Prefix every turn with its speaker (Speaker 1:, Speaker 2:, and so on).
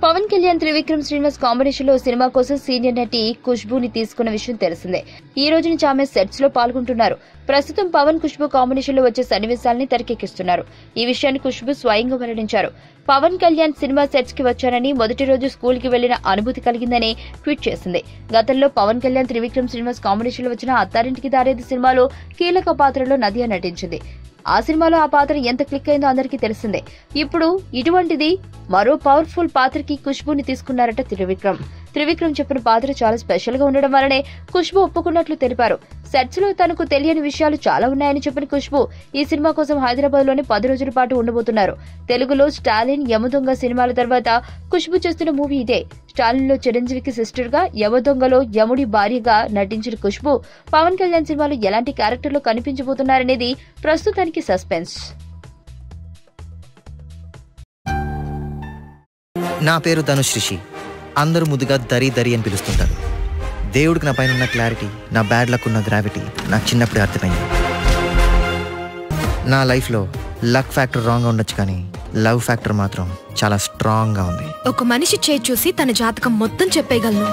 Speaker 1: Pawan Kalyan Trivikram Srinivas combination లో cinema కోసం senior నటి ఖుష్బూని తీసుకున్న విషయం తెలిసిందే. ఈ రోజు నుంచి ఆమె సెట్స్ లో పాల్గొంటున్నారు. ప్రస్తుతం పవన్ ఖుష్బూ కాంబినేషన్ లో వచ్చే సన్నివేశాలని తెరకెక్కిస్తున్నారు. ఈ విషయాన్ని ఖుష్బూ స్వయంగా వెల్లడించారు. పవన్ కళ్యాణ్ సినిమా సెట్స్ కి వచ్చానని, మొదటి రోజు స్కూల్ కి వెళ్లిన అనుభూతి కలిగిందని ట్వీట్ చేసింది. గతంలో పవన్ కళ్యాణ్ త్రివిక్రమ్ శ్రీనివాస్ కాంబినేషన్ లో వచ్చిన అత్తారింటికి దారేది సినిమాలో కీలక పాత్రలో నదియా నటించింది. ఆ సినిమాలో ఆ పాత్ర ఎంత క్లిక్ అయిందో అందరికీ తెలిసిందే. ఇప్పుడు ఇటువంటిది మరో పవర్ఫుల్ పాత్రకి ఖుష్బూని తీసుకున్నారట త్రివిక్రమ్ చెప్పిన పాత్ర చాలా స్పెషల్ గా ఉండడం వల్లనే ఖుష్బూ ఒప్పుకున్నట్లు తెలిపారు. సెట్స్ లో తనకు తెలియని విషయాలు చాలా ఉన్నాయని చెప్పిన ఖుష్బూ ఈ సినిమా కోసం హైదరాబాద్ లోని 10 రోజుల పాటు ఉండబోతున్నారు. తెలుగులో స్టాలిన్, యమదొంగ సినిమాల తర్వాత ఖుష్బూ చేస్తున్న మూవీ ఇదే. స్టాలిన్ లో చిరంజీవికి సిస్టర్ గా, యమదొంగలో యముడి భార్యగా నటించిన ఖుష్బూ పవన్ కళ్యాణ్ సినిమాలో ఎలాంటి క్యారెక్టర్ లో కనిపించబోతున్నారనేది ప్రస్తుతానికి సస్పెన్స్.
Speaker 2: నా పేరు ధనుష్ రిషి. అందరూ ముద్దుగా దరి అని పిలుస్తుంటారు. దేవుడికి నా పైన ఉన్న క్లారిటీ, నా బ్యాడ్ లక్ ఉన్న గ్రావిటీ నాకు చిన్నప్పుడే అర్థమైంది. నా లైఫ్లో లక్ ఫ్యాక్టర్ రాంగ్గా ఉండొచ్చు, కానీ లవ్ ఫ్యాక్టర్ మాత్రం చాలా స్ట్రాంగ్గా ఉంది.
Speaker 3: ఒక మనిషి చేయి చూసి తన జాతకం మొత్తం చెప్పేయగలను.